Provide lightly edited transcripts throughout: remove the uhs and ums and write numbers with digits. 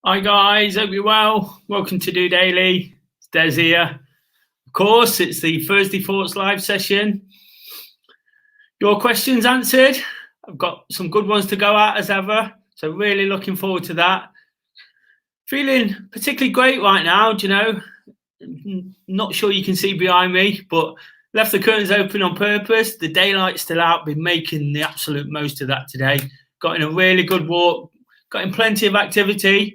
Hi guys, hope you're well. Welcome to DOdaily. It's Des here. Of course, it's the Thursday Thoughts live session. Your questions answered. I've got some good ones to go at as ever, so really looking forward to that. Feeling particularly great right now, not sure you can see behind me, but left the curtains open on purpose. The daylight's still out, been making the absolute most of that today. Got in a really good walk, got in plenty of activity.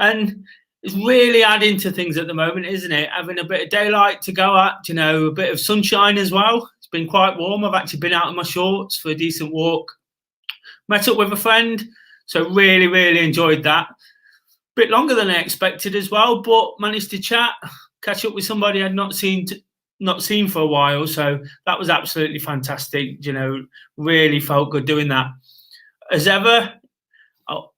And it's really adding to things at the moment, isn't it? Having a bit of daylight to go at, a bit of sunshine as well. It's been quite warm. I've actually been out in my shorts for a decent walk. Met up with a friend, so really enjoyed that. Bit longer than I expected as well, but managed to catch up with somebody I'd not seen for a while. So that was absolutely fantastic. Really felt good doing that. As ever,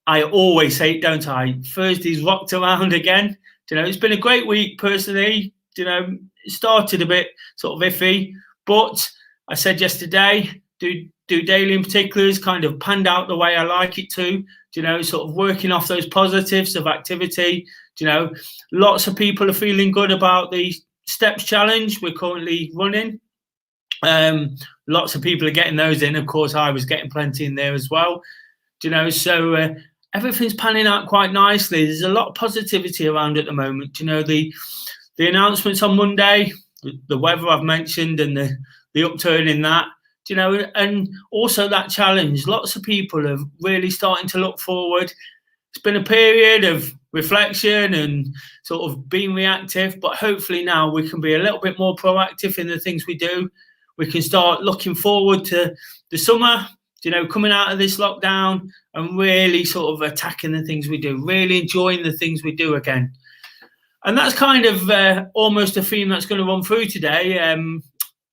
I always say it, don't I? Thursday's rocked around again. It's been a great week personally. It started a bit sort of iffy, but I said yesterday, DOdaily in particular has kind of panned out the way I like it to. Sort of working off those positives of activity. Lots of people are feeling good about the steps challenge we're currently running. Lots of people are getting those in. Of course, I was getting plenty in there as well. So everything's panning out quite nicely. There's a lot of positivity around at the moment. The announcements on Monday, the weather I've mentioned, and the upturn in that. And also that challenge. Lots of people are really starting to look forward. It's been a period of reflection and sort of being reactive, but hopefully now we can be a little bit more proactive in the things we do. We can start looking forward to the summer, coming out of this lockdown and really sort of attacking the things we do, really enjoying the things we do again. And that's kind of almost a theme that's going to run through today.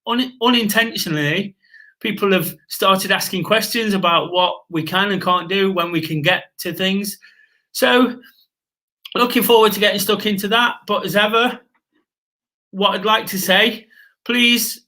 Unintentionally, people have started asking questions about what we can and can't do, when we can get to things. So looking forward to getting stuck into that. But as ever, what I'd like to say, please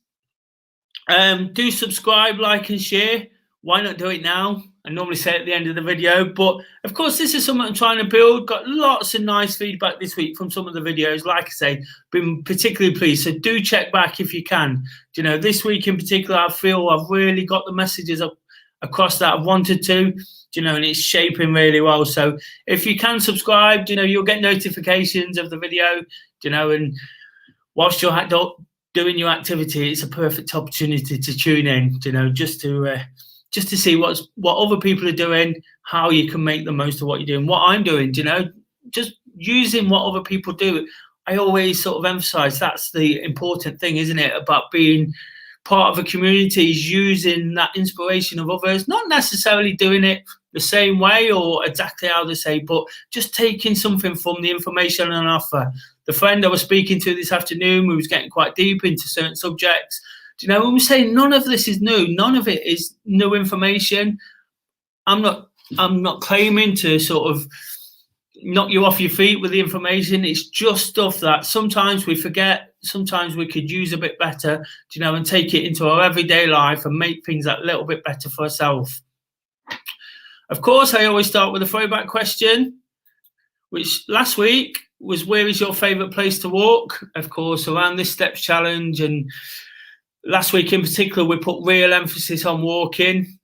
do subscribe, like and share. Why not do it now? I normally say at the end of the video, but of course this is something I'm trying to build. Got lots of nice feedback this week from some of the videos. Like I say, been particularly pleased. So do check back if you can. This week in particular, I feel I've really got the messages up across that I've wanted to, and it's shaping really well. So if you can subscribe, you'll get notifications of the video, and whilst you're doing your activity, it's a perfect opportunity to tune in, just to see what other people are doing, how you can make the most of what you're doing, what I'm doing, just using what other people do. I always sort of emphasize that's the important thing, isn't it? About being part of a community, is using that inspiration of others, not necessarily doing it the same way or exactly how they say, but just taking something from the information on offer. The friend I was speaking to this afternoon, we was getting quite deep into certain subjects. When we say none of this is new, none of it is new information. I'm not claiming to sort of knock you off your feet with the information. It's just stuff that sometimes we forget, sometimes we could use a bit better, and take it into our everyday life and make things a little bit better for ourselves. Of course, I always start with a throwback question, which last week was, where is your favorite place to walk? Of course, around this steps challenge, and last week in particular, we put real emphasis on walking.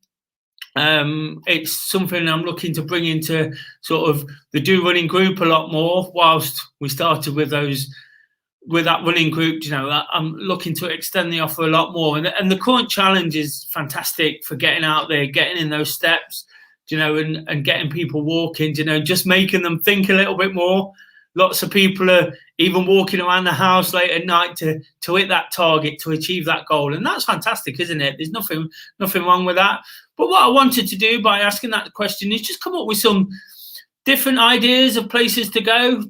It's something I'm looking to bring into sort of the Do Running group a lot more. Whilst we started with that running group, I'm looking to extend the offer a lot more. And the current challenge is fantastic for getting out there, getting in those steps, and getting people walking, just making them think a little bit more. Lots of people are even walking around the house late at night to hit that target, to achieve that goal. And that's fantastic, isn't it? There's nothing wrong with that. But what I wanted to do by asking that question is just come up with some different ideas of places to go.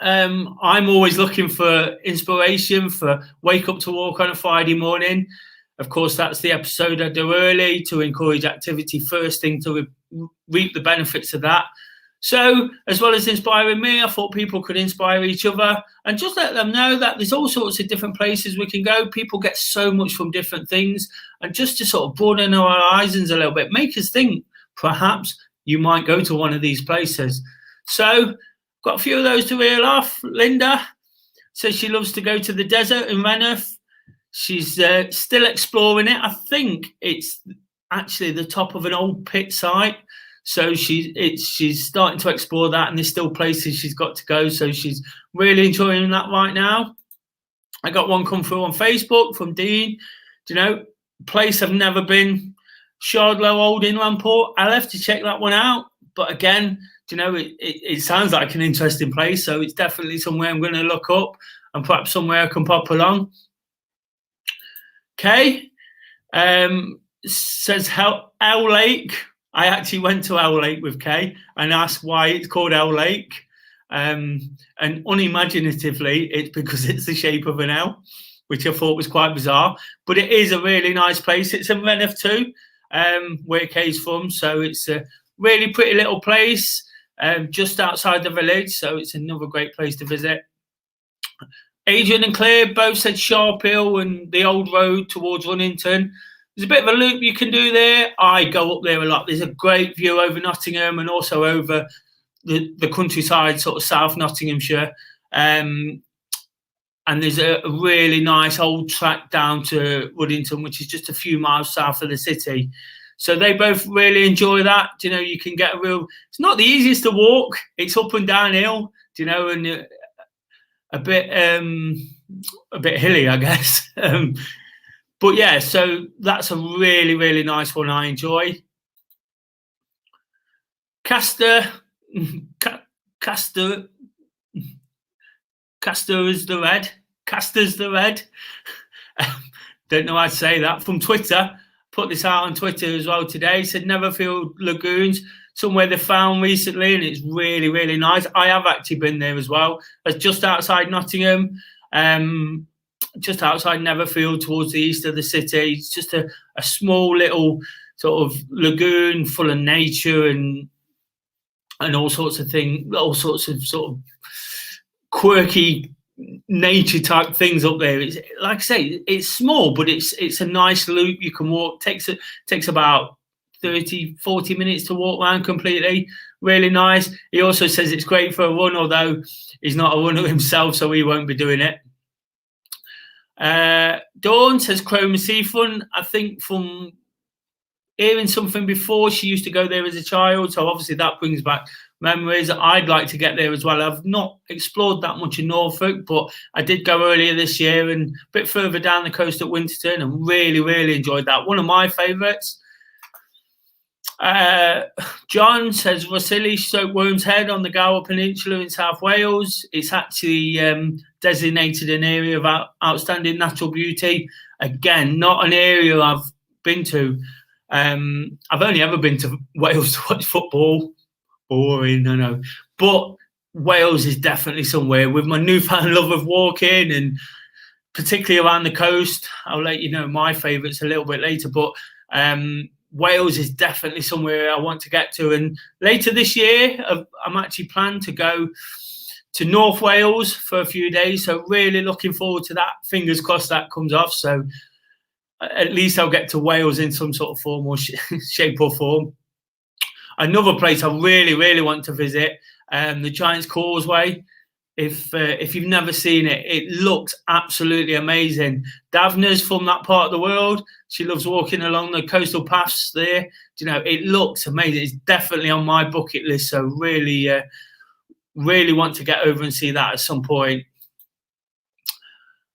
I'm always looking for inspiration for Wake Up to Walk on a Friday morning. Of course, that's the episode I do early to encourage activity first thing, to reap the benefits of that. So as well as inspiring me, I thought people could inspire each other and just let them know that there's all sorts of different places we can go. People get so much from different things, and just to sort of broaden our horizons a little bit, make us think perhaps you might go to one of these places. So got a few of those to reel off. Linda says she loves to go to the desert in Renif. She's still exploring it. I think it's actually the top of an old pit site. So she's starting to explore that, and there's still places she's got to go. So she's really enjoying that right now. I got one come through on Facebook from Dean. Do you know, place I've never been, Shardlow Old Inland Port. I'll have to check that one out. But again, do you know, it sounds like an interesting place. So it's definitely somewhere I'm going to look up, and perhaps somewhere I can pop along. Okay. Says Owl Lake. I actually went to Owl Lake with Kay and asked why it's called Owl Lake. And unimaginatively, it's because it's the shape of an L, which I thought was quite bizarre. But it is a really nice place. It's in Renif too, where Kay's from. So it's a really pretty little place just outside the village. So it's another great place to visit. Adrian and Claire both said Sharp Hill and the old road towards Runnington. There's a bit of a loop you can do there. I go up there a lot. There's a great view over Nottingham and also over the countryside, sort of South Nottinghamshire. And there's a really nice old track down to Runnington, which is just a few miles south of the city. So they both really enjoy that. You know, you can get a real... It's not the easiest to walk. It's up and downhill, you know, and a bit hilly, I guess. But yeah, so that's a really, really nice one I enjoy. Castor is the Red. Castor's the Red. Don't know how to say that. From Twitter, put this out on Twitter as well today. Said Neverfill Lagoons, somewhere they found recently, and it's really, really nice. I have actually been there as well. It's just outside Nottingham. Just outside Neverfield towards the east of the city. It's just a small little sort of lagoon full of nature and all sorts of things, all sorts of sort of quirky nature type things up there. It's, like I say, it's small, but it's a nice loop you can walk. Takes about 30-40 minutes to walk around completely. Really nice. He also says it's great for a run, although he's not a runner himself, so he won't be doing it. Dawn says Chrome Seafoam. I think from hearing something before, she used to go there as a child, so obviously that brings back memories. I'd like to get there as well. I've not explored that much in Norfolk, but I did go earlier this year and a bit further down the coast at Winterton, and really, really enjoyed that. One of my favourites. John says Rosilli Soapworm's Head on the Gower Peninsula in South Wales. It's actually designated an area of outstanding natural beauty. Again, not an area I've been to. I've only ever been to Wales to watch football. Boring, I know. But Wales is definitely somewhere. With my newfound love of walking, and particularly around the coast, I'll let you know my favourites a little bit later. But Wales is definitely somewhere I want to get to. And later this year, I'm actually planning to go to North Wales for a few days. So really looking forward to that. Fingers crossed that comes off. So at least I'll get to Wales in some sort of form or shape or form. Another place I really, really want to visit, the Giant's Causeway. If you've never seen it, it looks absolutely amazing. Davna's from that part of the world. She loves walking along the coastal paths there. You know, it looks amazing. It's definitely on my bucket list. So really, really want to get over and see that at some point.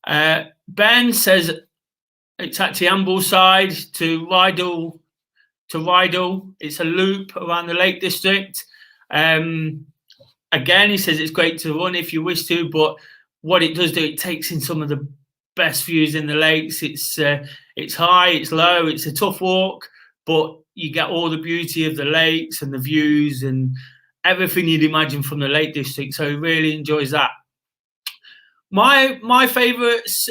Ben says it's actually Ambleside to Rydal. It's a loop around the Lake District. Again, he says it's great to run if you wish to, but what it does do, it takes in some of the best views in the lakes. It's high, it's low, it's a tough walk, but you get all the beauty of the lakes and the views and everything you'd imagine from the Lake District. So he really enjoys that. My favourites,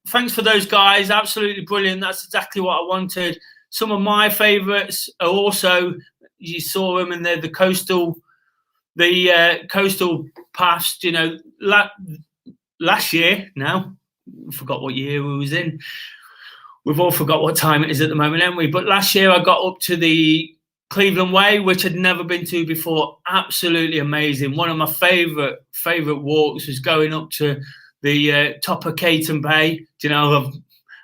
thanks for those guys, absolutely brilliant. That's exactly what I wanted. Some of my favourites are also, you saw them, and they're the coastal paths. You know, last year, now I forgot what year we was in. We've all forgot what time it is at the moment, haven't we? But last year I got up to the Cleveland Way, which I'd never been to before. Absolutely amazing. One of my favorite walks was going up to the top of Caton Bay. You know,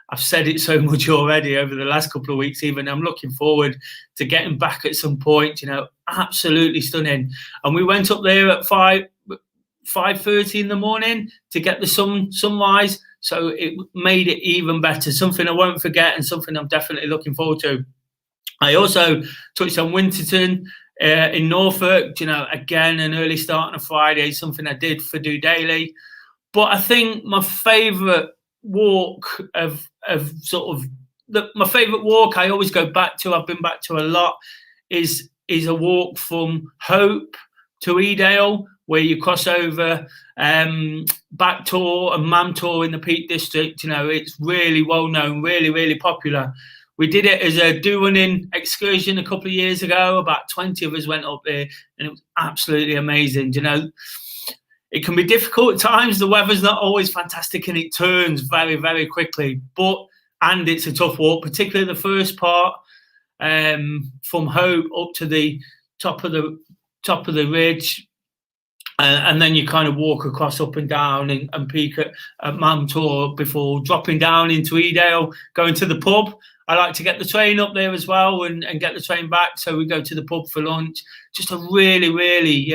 I've said it so much already over the last couple of weeks. Even I'm looking forward to getting back at some point. You know, absolutely stunning. And we went up there at 5:30 in the morning to get the sunrise. So it made it even better. Something I won't forget, and something I'm definitely looking forward to. I also touched on Winterton in Norfolk. You know, again, an early start on a Friday, something I did for DOdaily. But I think my favourite walk my favourite walk I always go back to, I've been back to a lot, is a walk from Hope to Edale, where you cross over Back Tor and Mam Tor in the Peak District. You know, it's really well known, really popular. We did it as a do-running excursion a couple of years ago. About 20 of us went up there, and it was absolutely amazing. You know, it can be difficult at times. The weather's not always fantastic, and it turns very quickly. And it's a tough walk, particularly the first part from Hope up to the top of the ridge. And then you kind of walk across up and down and peak at Mam Tor before dropping down into Edale, going to the pub. I like to get the train up there as well and get the train back. So we go to the pub for lunch. Just a really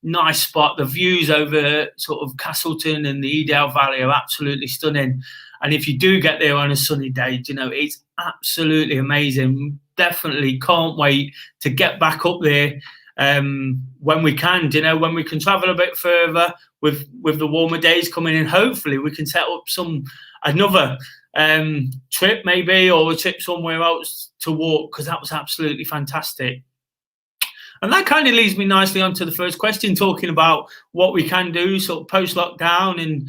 nice spot. The views over sort of Castleton and the Edale Valley are absolutely stunning. And if you do get there on a sunny day, you know, it's absolutely amazing. Definitely can't wait to get back up there when we can, you know, when we can travel a bit further with the warmer days coming in. Hopefully we can set up another trip maybe, or a trip somewhere else to walk, because that was absolutely fantastic. And that kind of leads me nicely onto the first question, talking about what we can do sort of post-lockdown,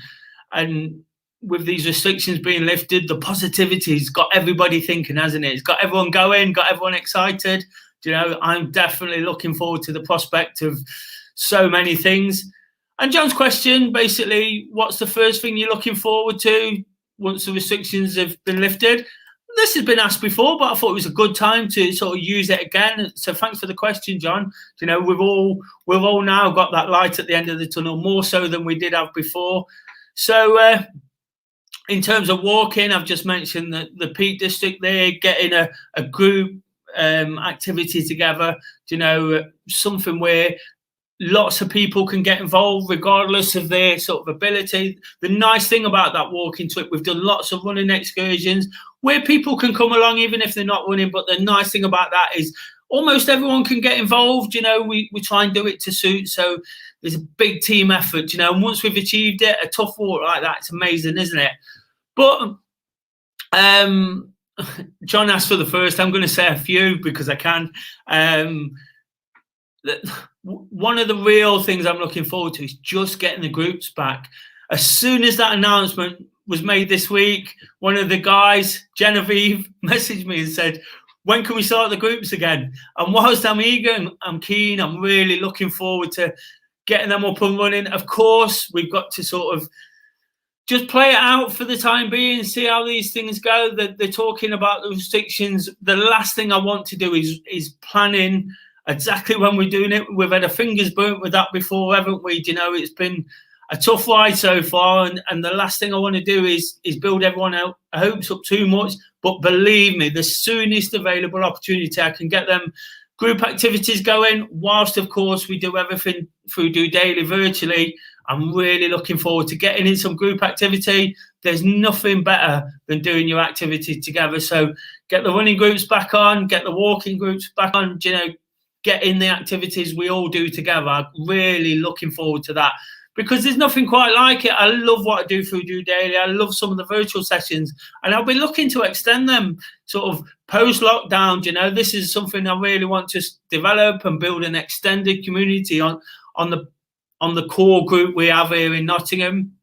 and with these restrictions being lifted, the positivity's got everybody thinking, hasn't it? It's got everyone going, got everyone excited. You know, I'm definitely looking forward to the prospect of so many things. And John's question, basically, what's the first thing you're looking forward to once the restrictions have been lifted? This has been asked before, but I thought it was a good time to sort of use it again. So thanks for the question, John. You know, we've all now got that light at the end of the tunnel, more so than we did have before. So in terms of walking, I've just mentioned that the Peak District there, getting a group activity together, you know, something where lots of people can get involved regardless of their sort of ability. The nice thing about that walking trip, we've done lots of running excursions where people can come along even if they're not running, but the nice thing about that is almost everyone can get involved. You know, we try and do it to suit, so there's a big team effort, you know, and once we've achieved it, a tough walk like that, it's amazing, isn't it? But John asked for the first. I'm going to say a few because I can. One of the real things I'm looking forward to is just getting the groups back. As soon as that announcement was made this week, one of the guys, Genevieve, messaged me and said, when can we start the groups again? And whilst I'm eager and I'm keen, I'm really looking forward to getting them up and running. Of course, we've got to sort of just play it out for the time being, see how these things go. They're talking about the restrictions. The last thing I want to do is planning exactly when we're doing it. We've had our fingers burnt with that before, haven't we? You know, it's been a tough ride so far, and the last thing I want to do is build everyone out hopes up too much. But believe me, the soonest available opportunity I can get them group activities going, whilst of course we do everything through DOdaily virtually. I'm really looking forward to getting in some group activity. There's nothing better than doing your activity together. So get the running groups back on, get the walking groups back on, you know, get in the activities we all do together. I'm really looking forward to that, because there's nothing quite like it. I love what I do through DOdaily. I love some of the virtual sessions, and I'll be looking to extend them sort of post-lockdown. You know, this is something I really want to develop and build an extended community on the core group we have here in Nottingham.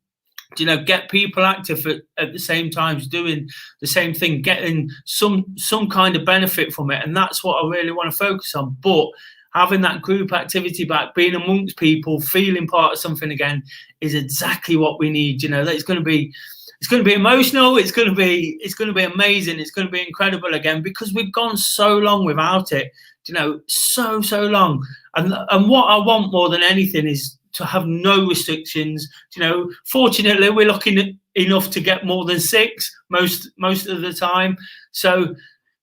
You know, get people active at the same time, doing the same thing, getting some kind of benefit from it. And that's what I really want to focus on. But having that group activity back, being amongst people, feeling part of something again, is exactly what we need. You know, that's going to be it's going to be emotional. It's going to be amazing. It's going to be incredible again, because we've gone so long without it, you know, so long. And what I want more than anything is to have no restrictions. You know, fortunately, we're lucky enough to get more than 6 most of the time. So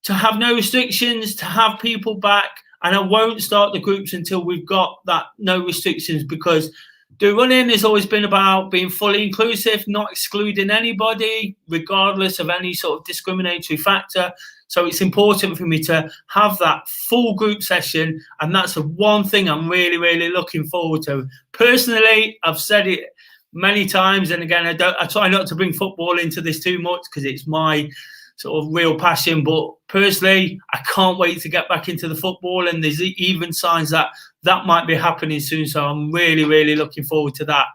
to have no restrictions, to have people back, and I won't start the groups until we've got that no restrictions, because Do Running has always been about being fully inclusive, not excluding anybody, regardless of any sort of discriminatory factor. So it's important for me to have that full group session, and that's the one thing I'm really looking forward to. Personally, I've said it many times, and again, I try not to bring football into this too much because it's my sort of real passion, but personally, I can't wait to get back into the football, and there's even signs that might be happening soon. So I'm really looking forward to that.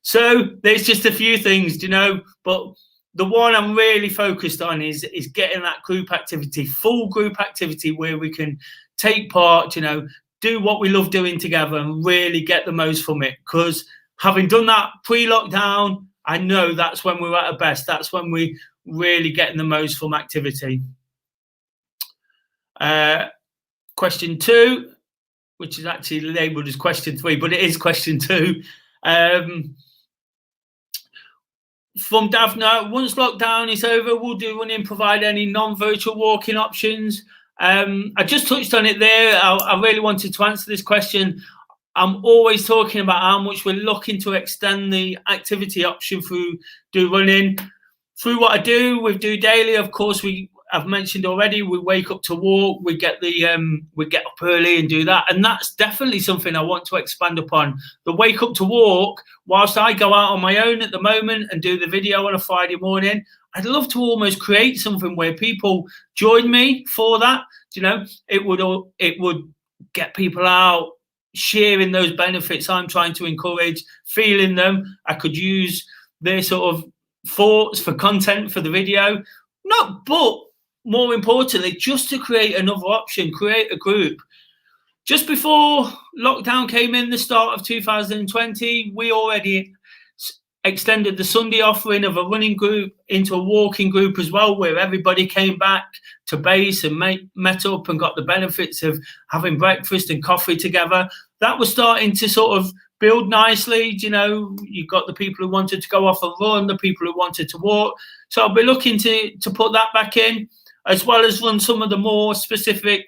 So there's just a few things, you know, but the one I'm really focused on is getting that group activity, full group activity, where we can take part, you know, do what we love doing together and really get the most from it. Because having done that pre-lockdown, I know that's when we're at our best. That's when we really getting the most from activity. Question 2, which is actually labelled as question 3, but it is question 2. From Davna, once lockdown is over, will Do Running provide any non-virtual walking options? I just touched on it there. I really wanted to answer this question. I'm always talking about how much we're looking to extend the activity option through Do Running. Through what I do with DOdaily, of course, I've mentioned already, we wake up to walk, we get up early and do that. And that's definitely something I want to expand upon. The wake up to walk, whilst I go out on my own at the moment and do the video on a Friday morning, I'd love to almost create something where people join me for that. You know, it would get people out, sharing those benefits I'm trying to encourage, feeling them. I could use their sort of thoughts for content for the video, but more importantly, just to create another option, create a group. Just before lockdown came in, the start of 2020, we already extended the Sunday offering of a running group into a walking group as well, where everybody came back to base and met up and got the benefits of having breakfast and coffee together. That was starting to sort of build nicely. You know, you got the people who wanted to go off and run, the people who wanted to walk. So I'll be looking to put that back in, as well as run some of the more specific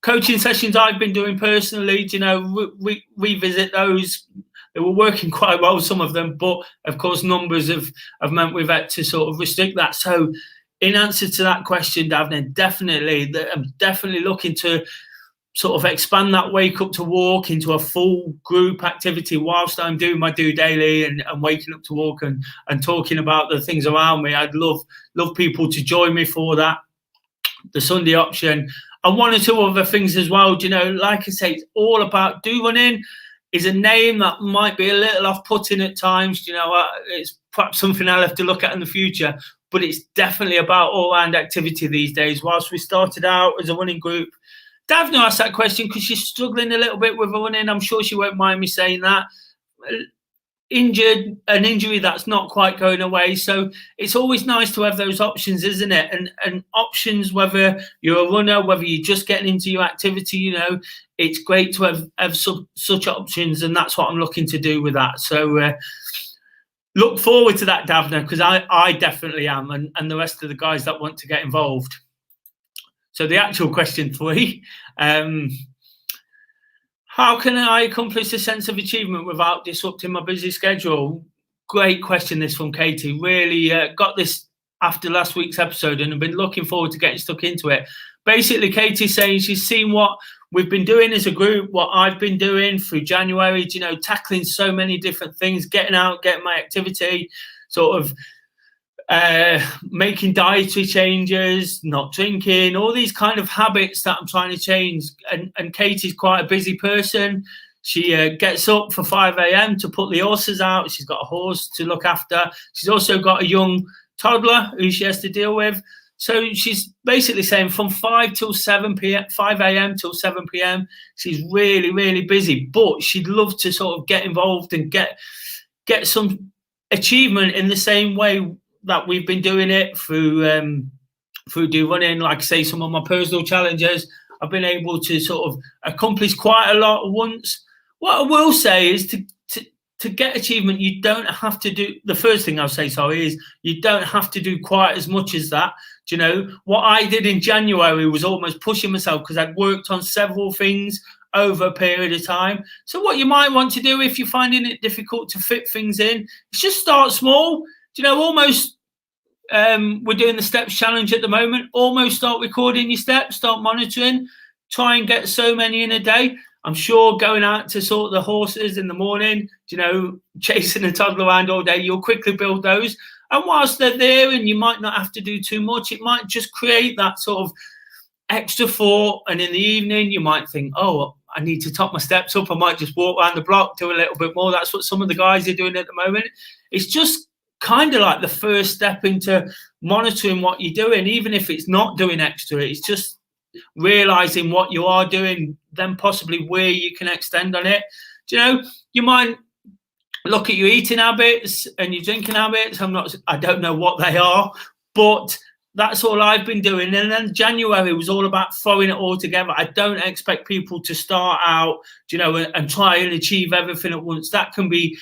coaching sessions I've been doing personally. You know, revisit those. They were working quite well, some of them, but of course numbers have meant we've had to sort of restrict that. So in answer to that question, Davna, I'm definitely looking to sort of expand that wake up to walk into a full group activity whilst I'm doing my DOdaily and waking up to walk and talking about the things around me. I'd love people to join me for that. The Sunday option and 1 or 2 other things as well. You know, like I say, it's all about Do Running is a name that might be a little off-putting at times. You know, it's perhaps something I'll have to look at in the future, but it's definitely about all-round activity these days. Whilst we started out as a running group, Davna asked that question because she's struggling a little bit with running. I'm sure she won't mind me saying that. An injury that's not quite going away. So it's always nice to have those options, isn't it? And options, whether you're a runner, whether you're just getting into your activity, you know, it's great to have such options, and that's what I'm looking to do with that. So look forward to that, Davna, because I definitely am, and the rest of the guys that want to get involved. So the actual question 3, how can I accomplish a sense of achievement without disrupting my busy schedule? Great question, this from Katie. Really got this after last week's episode and I've been looking forward to getting stuck into it. Basically, Katie's saying she's seen what we've been doing as a group, what I've been doing through January, you know, tackling so many different things, getting out, getting my activity, sort of making dietary changes, not drinking, all these kind of habits that I'm trying to change. And Katie's quite a busy person. She gets up for 5 a.m. to put the horses out. She's got a horse to look after. She's also got a young toddler who she has to deal with. So she's basically saying from 5 a.m. till 7 p.m. she's really busy, but she'd love to sort of get involved and get some achievement in the same way that we've been doing it through do running. Like I say, some of my personal challenges, I've been able to sort of accomplish quite a lot at once. What I will say is to get achievement, you don't have to do, the first thing I'll say, sorry, is you don't have to do quite as much as that. Do you know, what I did in January was almost pushing myself because I'd worked on several things over a period of time. So what you might want to do if you're finding it difficult to fit things in, is just start small. Do you know, almost, we're doing the steps challenge at the moment. Almost start recording your steps, start monitoring, try and get so many in a day. I'm sure going out to sort the horses in the morning, you know, chasing a toddler around all day, you'll quickly build those. And whilst they're there and you might not have to do too much, it might just create that sort of extra thought. And in the evening, you might think, oh, I need to top my steps up. I might just walk around the block, do a little bit more. That's what some of the guys are doing at the moment. It's just kind of like the first step into monitoring what you're doing, even if it's not doing extra. It's just realizing what you are doing, then possibly where you can extend on it. Do you know, you might look at your eating habits and your drinking habits. I don't know what they are, but that's all I've been doing. And then January was all about throwing it all together. I don't expect people to start out, you know, and try and achieve everything at once. That can be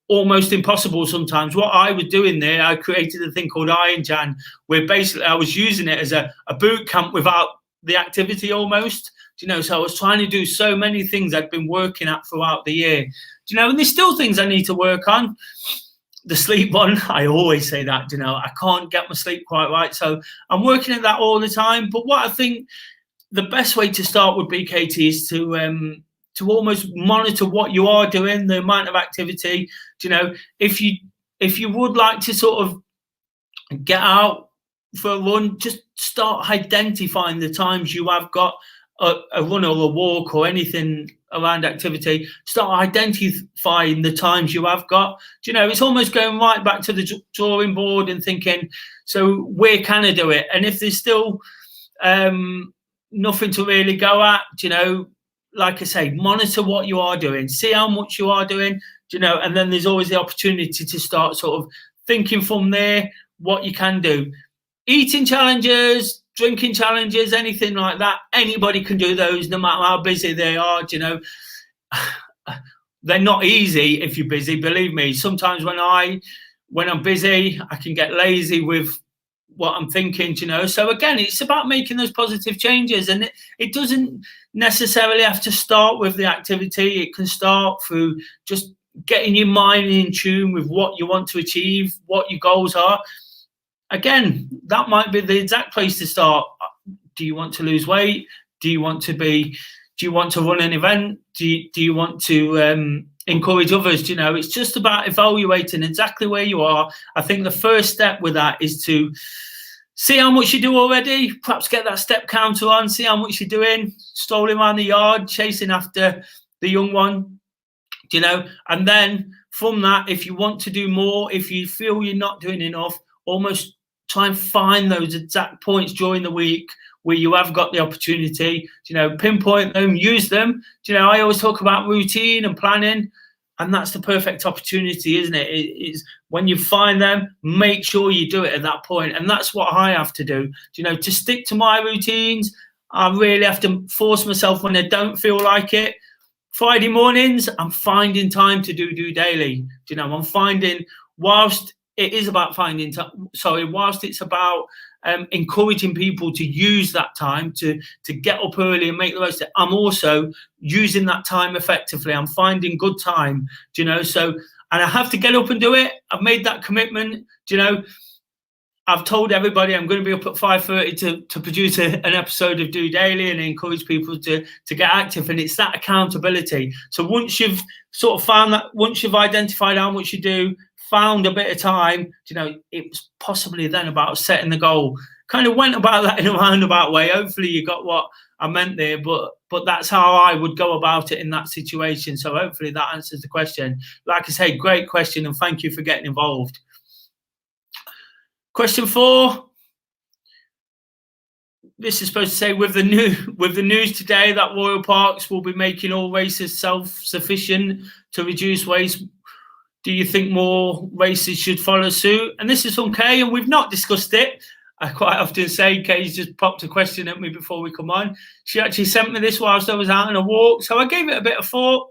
almost impossible sometimes. What I was doing there, I created a thing called Iron Jan, where basically I was using it as a boot camp without the activity almost. Do you know, so I was trying to do so many things I'd been working at throughout the year. Do you know, and there's still things I need to work on. The sleep one, I always say that, you know, I can't get my sleep quite right. So I'm working at that all the time. But what I think the best way to start would be, Katie, is to almost monitor what you are doing, the amount of activity. Do you know, if you would like to sort of get out for a run, just start identifying the times you have got a run or a walk or anything around activity. Start identifying the times you have got. Do you know, it's almost going right back to the drawing board and thinking, so where can I do it? And if there's still nothing to really go at, you know, like I say, monitor what you are doing, see how much you are doing, you know, and then there's always the opportunity to start sort of thinking from there what you can do. Eating challenges, drinking challenges, anything like that, anybody can do those no matter how busy they are. You know, they're not easy if you're busy, believe me. Sometimes when I'm busy, I can get lazy with what I'm thinking, you know. So again, it's about making those positive changes, and it doesn't necessarily have to start with the activity. It can start through just getting your mind in tune with what you want to achieve, what your goals are. Again, that might be the exact place to start. Do you want to lose weight? Do you want to run an event? Do you want to encourage others? You know, it's just about evaluating exactly where you are. I think the first step with that is to see how much you do already, perhaps get that step counter on, see how much you're doing, strolling around the yard, chasing after the young one, you know, and then from that, if you want to do more, if you feel you're not doing enough, almost try and find those exact points during the week where you have got the opportunity, you know, pinpoint them, use them. You know, I always talk about routine and planning, and that's the perfect opportunity, isn't it? It's when you find them, make sure you do it at that point. And that's what I have to do, you know, to stick to my routines. I really have to force myself when I don't feel like it. Friday mornings, I'm finding time to do daily. You know, I'm finding, whilst it is about finding time, whilst it's about encouraging people to use that time to get up early and make the most of it, I'm also using that time effectively. I'm finding good time, you know, so, and I have to get up and do it. I've made that commitment, you know. I've told everybody I'm going to be up at 5:30 to produce an episode of Do Daily and encourage people to get active. And it's that accountability. So once you've sort of found that, once you've identified how much you do, found a bit of time, you know, it was possibly then about setting the goal. Kind of went about that in a roundabout way. Hopefully you got what I meant there, but that's how I would go about it in that situation. So hopefully that answers the question. Like I say, great question, and thank you for getting involved. Question 4. This is supposed to say, with the news today that Royal Parks will be making all races self-sufficient to reduce waste, Do you think more races should follow suit? And this is from Kay, and we've not discussed it. I quite often say Kay's just popped a question at me before we come on. She actually sent me this whilst I was out on a walk, so I gave it a bit of thought.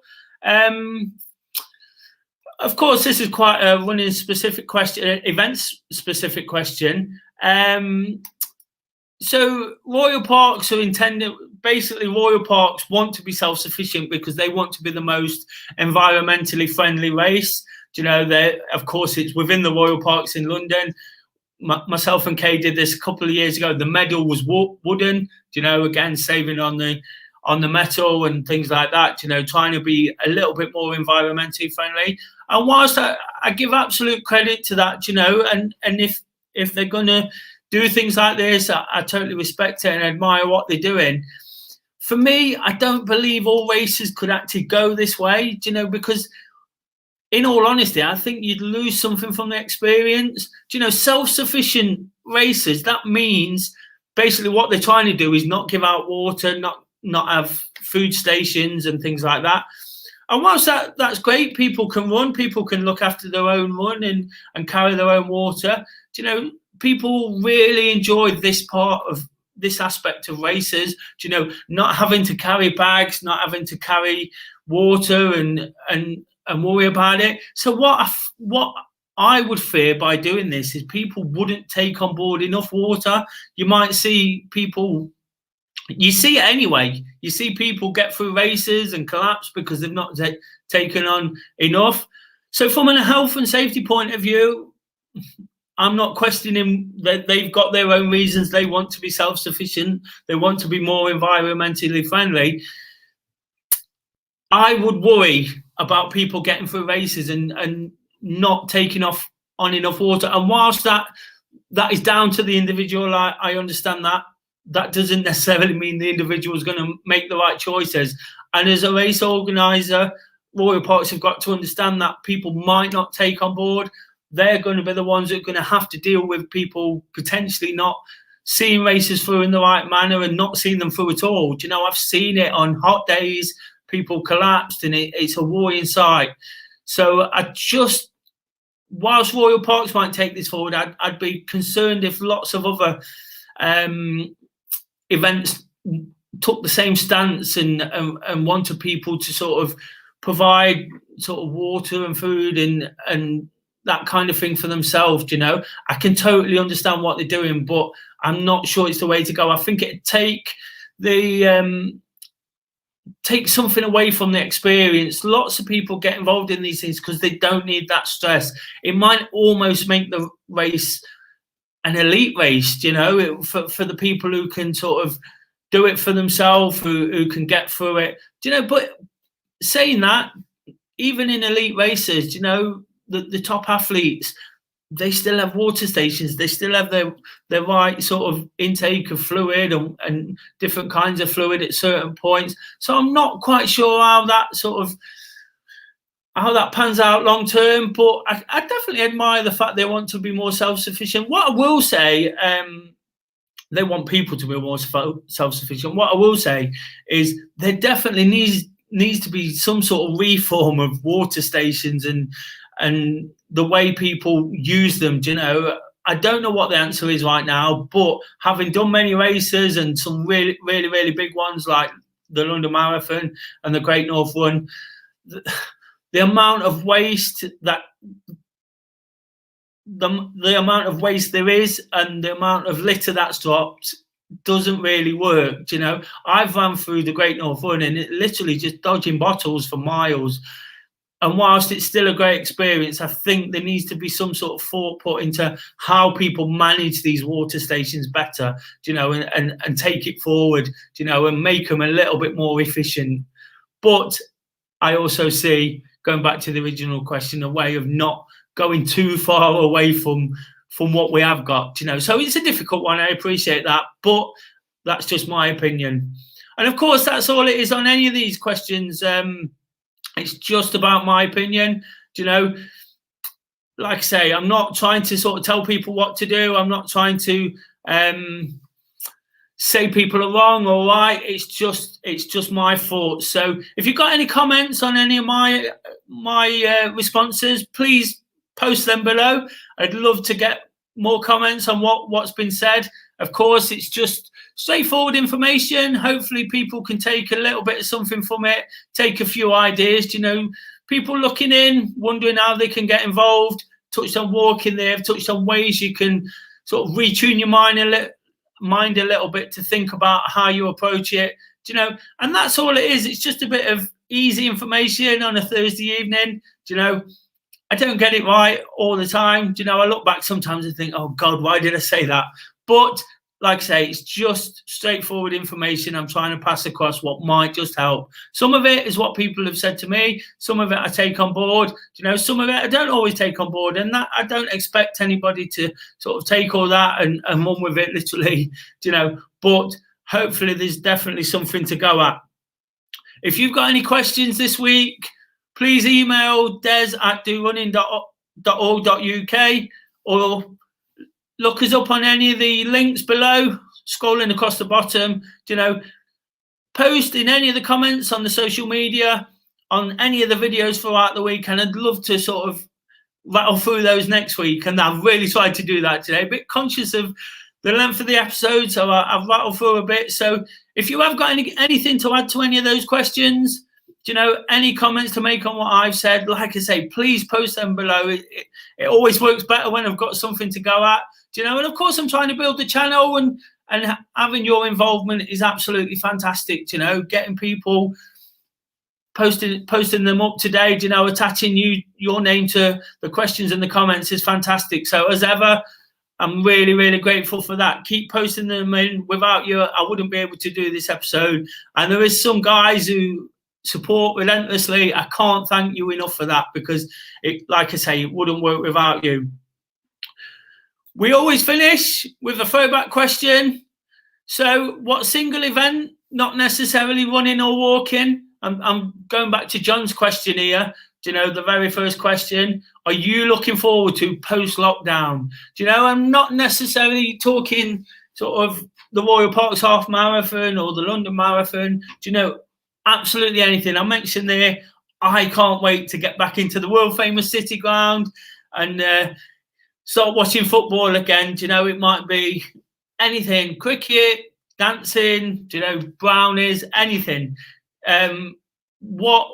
Of course, this is quite a running specific question, events specific question. So royal parks are intended, basically royal parks want to be self-sufficient because they want to be the most environmentally friendly race. You know, of course, it's within the royal parks in London. Myself and Kay did this a couple of years ago. The medal was wooden, you know, again, saving on the metal and things like that, you know, trying to be a little bit more environmentally friendly. And whilst I give absolute credit to that, you know, and if they're going to do things like this, I totally respect it and admire what they're doing. For me, I don't believe all races could actually go this way, you know, because in all honesty, I think you'd lose something from the experience. You know, self-sufficient races, that means basically what they're trying to do is not give out water, not have food stations and things like that. And whilst that's great, people can run, people can look after their own run and carry their own water. You know, people really enjoy this part of this aspect of races, you know, not having to carry bags, not having to carry water and worry about it. So what I would fear by doing this is people wouldn't take on board enough water. You might see people, you see it anyway, you see people get through races and collapse because they've not taken on enough. So from a health and safety point of view, I'm not questioning that they've got their own reasons. They want to be self-sufficient. They want to be more environmentally friendly. I would worry about people getting through races and not taking on enough water. And whilst that is down to the individual, I understand that. That doesn't necessarily mean the individual is going to make the right choices. And as a race organizer, royal parks have got to understand that people might not take on board. They're going to be the ones that are going to have to deal with people potentially not seeing races through in the right manner and not seeing them through at all. Do you know, I've seen it on hot days, people collapsed, and it's a worrying sight. So whilst royal parks might take this forward, I'd be concerned if lots of other events took the same stance and wanted people to sort of provide sort of water and food and that kind of thing for themselves. You know, I can totally understand what they're doing, but I'm not sure it's the way to go. I think it'd take something away from the experience. Lots of people get involved in these things because they don't need that stress. It might almost make the race an elite race, you know, for the people who can sort of do it for themselves, who can get through it, you know. But saying that, even in elite races, you know, the top athletes, they still have water stations. They still have their right sort of intake of fluid and different kinds of fluid at certain points. So I'm not quite sure how that pans out long term, but I definitely admire the fact they want to be more self-sufficient. What I will say, they want people to be more self-sufficient. What I will say is there definitely needs to be some sort of reform of water stations and the way people use them. You know, I don't know what the answer is right now, but having done many races and some really, really, really big ones like the London Marathon and the Great North Run, the amount of waste the amount of waste there is and the amount of litter that's dropped doesn't really work. You know, I've run through the Great North Run and it literally just dodging bottles for miles. And whilst it's still a great experience, I think there needs to be some sort of thought put into how people manage these water stations better, you know, and take it forward, you know, and make them a little bit more efficient. But I also see, going back to the original question, a way of not going too far away from what we have got, you know. So it's a difficult one. I appreciate that, but that's just my opinion. And of course, that's all it is on any of these questions. It's just about my opinion. You know, like I say, I'm not trying to sort of tell people what to do. I'm not trying to say people are wrong or right. It's just my thoughts. So if you've got any comments on any of my responses, please post them below. I'd love to get more comments on what's been said. Of course, it's just straightforward information. Hopefully people can take a little bit of something from it, take a few ideas. You know, people looking in, wondering how they can get involved, touched on walking there, touched on ways you can sort of retune your mind a little bit to think about how you approach it. Do you know? And that's all it is. It's just a bit of easy information on a Thursday evening. Do you know? I don't get it right all the time. Do you know? I look back sometimes and think, oh God, why did I say that? But like I say, it's just straightforward information I'm trying to pass across what might just help. Some of it is what people have said to me. Some of it I take on board. You know, some of it I don't always take on board. And that I don't expect anybody to sort of take all that and run with it literally, you know. But hopefully there's definitely something to go at. If you've got any questions this week, please email des@dorunning.org.uk or look us up on any of the links below, scrolling across the bottom. You know, post in any of the comments on the social media, on any of the videos throughout the week, and I'd love to sort of rattle through those next week. And I've really tried to do that today. A bit conscious of the length of the episode, so I've rattled through a bit. So if you have got anything to add to any of those questions, you know, any comments to make on what I've said, like I say, please post them below. It always works better when I've got something to go at. Do you know? And of course, I'm trying to build the channel, and having your involvement is absolutely fantastic. You know, getting people posting them up today. You know, attaching your name to the questions and the comments is fantastic. So as ever, I'm really, really grateful for that. Keep posting them in. Without you, I wouldn't be able to do this episode. And there is some guys who support relentlessly. I can't thank you enough for that, because like I say, it wouldn't work without you. We always finish with a throwback question. So what single event, not necessarily running or walking, I'm going back to John's question here. Do you know, the very first question, are you looking forward to post-lockdown? Do you know, I'm not necessarily talking sort of the Royal Parks Half Marathon or the London Marathon. Do you know, absolutely anything. I mentioned there, I can't wait to get back into the world famous City Ground and start watching football again. Do you know, it might be anything, cricket, dancing, do you know, brownies, anything. What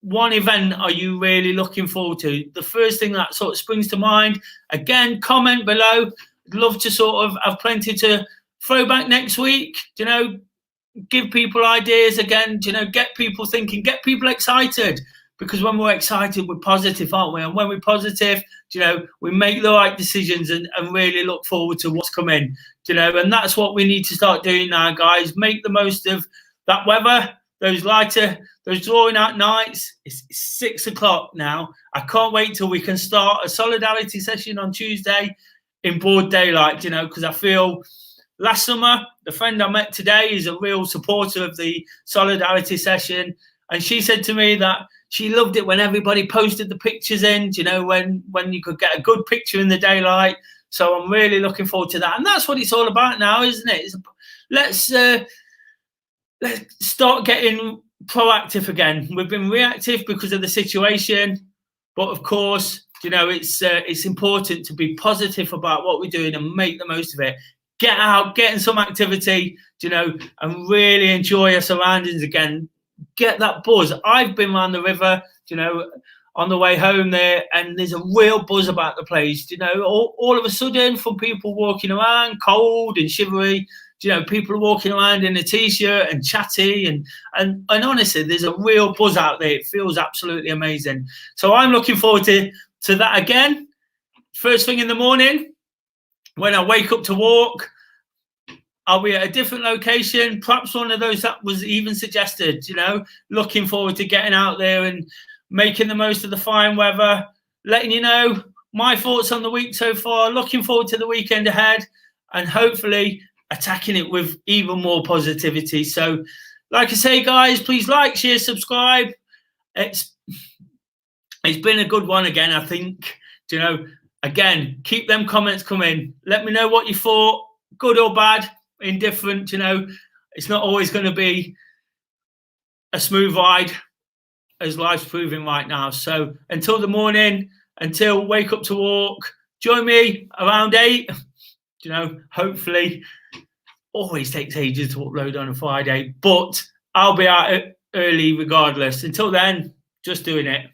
one event are you really looking forward to? The first thing that sort of springs to mind, again, comment below. I'd love to sort of have plenty to throw back next week. Do you know, give people ideas again, you know, get people thinking, get people excited, because when we're excited, we're positive, aren't we? And when we're positive, you know, we make the right decisions and really look forward to what's coming, you know. And that's what we need to start doing now, guys. Make the most of that weather, those drawing out nights. It's 6 o'clock now. I can't wait till we can start a solidarity session on Tuesday in broad daylight, you know, because I feel last summer, the friend I met today is a real supporter of the solidarity session. And she said to me that she loved it when everybody posted the pictures in, you know, when you could get a good picture in the daylight. So I'm really looking forward to that. And that's what it's all about now, isn't it? Let's start getting proactive again. We've been reactive because of the situation. But of course, you know, it's important to be positive about what we're doing and make the most of it. Get out, get in some activity, you know, and really enjoy our surroundings again. Get that buzz. I've been around the river, you know, on the way home there, and there's a real buzz about the place. You know, all of a sudden, from people walking around cold and shivery, you know, people walking around in a t-shirt and chatty, and honestly, there's a real buzz out there. It feels absolutely amazing. So I'm looking forward to that again. First thing in the morning, when I wake up to walk, I'll be at a different location, perhaps one of those that was even suggested, you know. Looking forward to getting out there and making the most of the fine weather, letting you know my thoughts on the week so far, looking forward to the weekend ahead, and hopefully attacking it with even more positivity. So, like I say, guys, please like, share, subscribe. It's been a good one again, I think. You know, again, keep them comments coming. Let me know what you thought, good or bad. indifferent. You know, it's not always going to be a smooth ride, as life's proving right now. So until the morning, until wake up to walk, join me around 8. You know, hopefully, always takes ages to upload on a Friday, but I'll be out early regardless. Until then, just doing it.